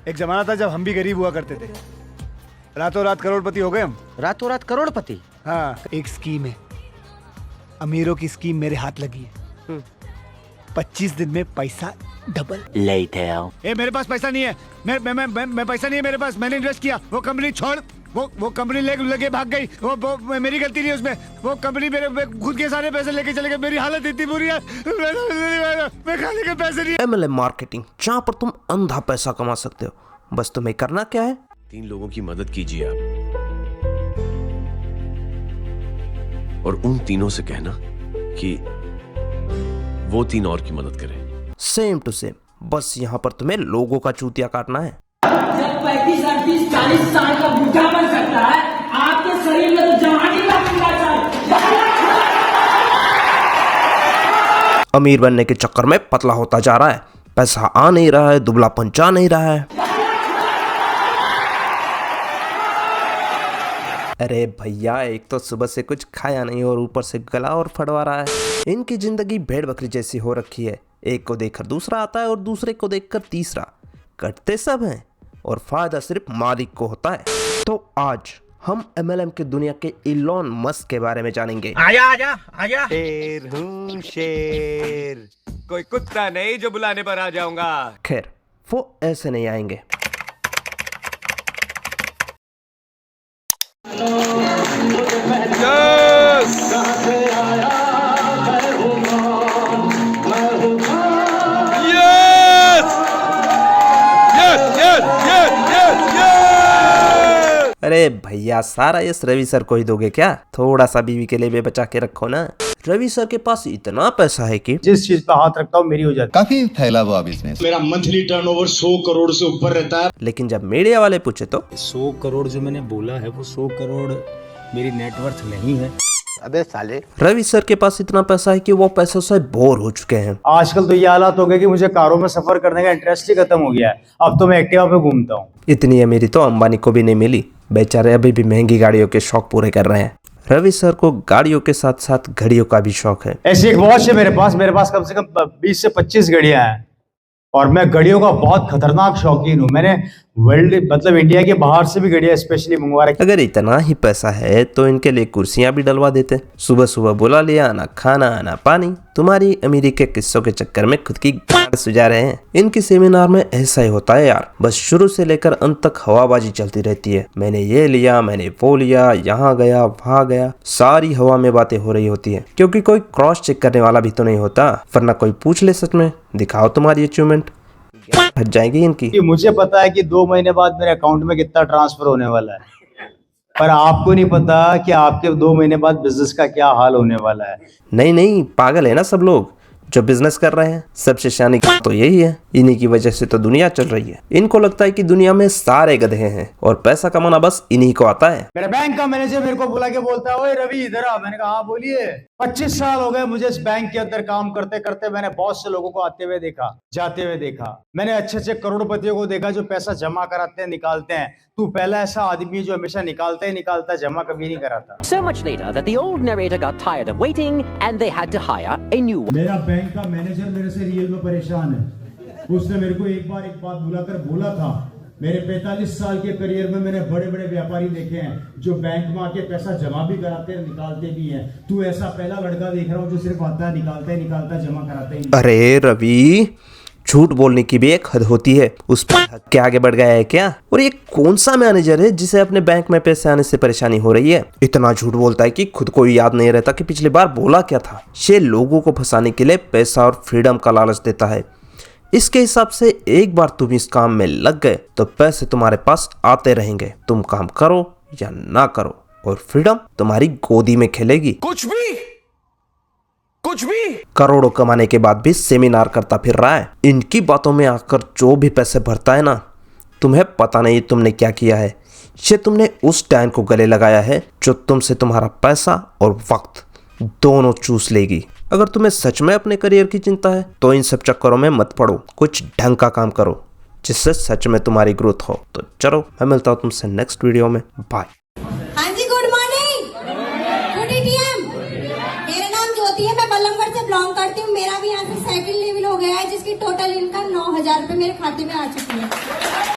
एक जमाना था जब हम भी गरीब हुआ करते थे, रातों रात करोड़पति हो गए हम। रातों रात करोड़पति? हाँ, एक स्कीम है, अमीरों की स्कीम मेरे हाथ लगी है। 25 दिन में पैसा डबल। ए, मेरे पास पैसा नहीं है, मैं पैसा नहीं है मेरे पास, मैंने इन्वेस्ट किया, वो कंपनी छोड़, वो कंपनी लगे भाग गई, वो मेरी गलती नहीं है उसमें, वो कंपनी मेरे खुद के सारे पैसे लेके चले गए, मेरी हालत इतनी बुरी है, मैं खाने के पैसे नहीं है। MLM मार्केटिंग, जहाँ पर तुम अंधा पैसा कमा सकते हो, बस तुम्हें करना क्या है? 3 लोगों की मदद कीजिए आप, और उन तीनों से कहना कि वो 3 और की मदद करें। सेम टू सेम, बस यहाँ पर तुम्हें लोगों का चूतिया काटना है। जब 35, 38, 40 साल का बूढ़ा बन सकता है, आपके शरीर में तो जवानी का अमीर बनने के चक्कर में पतला होता जा रहा है, पैसा आ नहीं रहा है, दुबलापन जा नहीं रहा है। अरे भैया, एक तो सुबह से कुछ खाया नहीं और ऊपर से गला और फड़वा रहा है। इनकी जिंदगी भेड़ बकरी जैसी हो रखी है, एक को देखकर दूसरा आता है और दूसरे को देखकर तीसरा। कटते सब हैं और फायदा सिर्फ मालिक को होता है। तो आज हम MLM की दुनिया के इलॉन मस्क के बारे में जानेंगे। आजा आजा आजा। शेर हूँ शेर, कोई कुत्ता नहीं जो बुलाने पर आ जाऊंगा। खैर, वो ऐसे नहीं आएंगे। अरे भैया, सारा यश रवि सर को ही दोगे क्या? थोड़ा सा बीवी के लिए भी बचा के रखो ना। रवि सर के पास इतना पैसा है कि जिस चीज पे हाथ रखता हूँ मेरी हो जाती। काफी फैला हुआ बिजनेस। मेरा मंथली टर्नओवर 100 करोड़ से ऊपर रहता है। लेकिन जब मीडिया वाले पूछे तो 100 करोड़ जो मैंने बोला है वो 100 करोड़ मेरी नेटवर्थ नहीं है। अबे साले, रवि सर के पास इतना पैसा है कि वो पैसों से बोर हो चुके हैं। आजकल तो ये हालात हो गए कि मुझे कारों में सफर करने का इंटरेस्ट ही खत्म हो गया है, अब तो मैं एक्टिवा पे घूमता हूँ। इतनी अमीरी तो अंबानी को भी नहीं मिली, बेचारे अभी भी महंगी गाड़ियों के शौक पूरे कर रहे हैं। रवि सर को गाड़ियों के साथ साथ घड़ियों का भी शौक है। ऐसी एक वॉच है मेरे पास कम से कम 20 से 25 घड़ियां हैं, और मैं घड़ियों का बहुत खतरनाक शौकीन हूँ। मैंने वर्ल्ड मतलब इंडिया के बाहर से भी घड़ियां स्पेशली मंगवा रखी। अगर इतना ही पैसा है तो इनके लिए कुर्सियां भी डलवा देते। सुबह सुबह बुला लिया, ना खाना ना पानी। तुम्हारी अमीरी के किस्सों के चक्कर में खुद की गाड़ सुझा रहे हैं। इनके सेमिनार में ऐसा ही होता है यार, बस शुरू से लेकर अंत तक हवाबाजी चलती रहती है। मैंने ये लिया, मैंने वो लिया, यहाँ गया वहाँ गया, सारी हवा में बातें हो रही होती है, क्योंकि कोई क्रॉस चेक करने वाला भी तो नहीं होता, वरना कोई पूछ ले सच में दिखाओ तुम्हारी अचीवमेंट, हट जाएगी इनकी। मुझे पता है कि 2 महीने बाद मेरे अकाउंट में कितना ट्रांसफर होने वाला है, पर आपको नहीं पता कि आपके 2 महीने बाद बिजनेस का क्या हाल होने वाला है। नहीं, पागल है ना सब लोग जो बिजनेस कर रहे हैं। सबसे शानी तो यही है, इन्हीं की वजह से तो दुनिया चल रही है। इनको लगता है कि दुनिया में सारे गधे हैं और पैसा कमाना बस इन्हीं को आता है। मेरे बैंक का मैनेजर मेरे को बुला के बोलता है, ओए रवि इधर आ। मैंने कहा हाँ बोलिए। 25 साल हो गए मुझे इस बैंक के अंदर काम करते करते। मैंने बहुत से लोगों को आते हुए देखा, जाते हुए देखा। मैंने अच्छे अच्छे करोड़पतियों को देखा जो पैसा जमा कराते हैं, निकालते हैं। तू पहला ऐसा आदमी है जो हमेशा निकालता ही निकालता, जमा कभी नहीं कराता। So much later that the old narrator got tired of waiting and they had to hire a new one. मेरा बैंक का मैनेजर मेरे से रियल में परेशान है। उसने मेरे को एक बात बुलाकर बोला था, मेरे 45 साल के करियर में मैंने बड़े बड़े व्यापारी देखे हैं जो बैंक में आके पैसा जमा भी कराते हैं, निकालते भी हैं। तू ऐसा पहला लड़का देख रहा हूँ जो सिर्फ आता है, निकालता ही निकालता, जमा कराता ही। अरे रवि, झूठ बोलने की भी एक हद होती है, उस पर के आगे बढ़ गया है क्या? और ये कौन सा मैनेजर है जिसे अपने बैंक में पैसे आने से परेशानी हो रही है? इतना झूठ बोलता है कि खुद को याद नहीं रहता कि पिछली बार बोला क्या था। ये लोगों को फंसाने के लिए पैसा और फ्रीडम का लालच देता है। इसके हिसाब से एक बार तुम इस काम में लग गए तो पैसे तुम्हारे पास आते रहेंगे। तुम काम करो या ना करो और फ्रीडम तुम्हारी गोदी में खेलेगी। कुछ भी करोड़ों कमाने के बाद भी सेमिनार करता फिर रहा है। इनकी बातों में आकर जो भी पैसे भरता है ना, तुम्हें पता नहीं तुमने क्या किया है। ये तुमने उस टैन को गले लगाया है जो तुमसे तुम्हारा पैसा और वक्त दोनों चूस लेगी। अगर तुम्हें सच में अपने करियर की चिंता है तो इन सब चक्करों में मत पड़ो, कुछ ढंग का काम करो जिससे सच में तुम्हारी ग्रोथ हो। तो चलो, मैं मिलता हूँ तुमसे नेक्स्ट वीडियो में। बाय। हाँ जी, गुड मॉर्निंग, गुड ईटीएम। मेरा नाम ज्योति है, मैं बल्लमगढ़ से बिलोंग करती हूँ। मेरा भी यहाँ से सेकंड लेवल हो गया है जिसकी टोटल इनकम 9,000 रुपए मेरे खाते में आ चुकी है।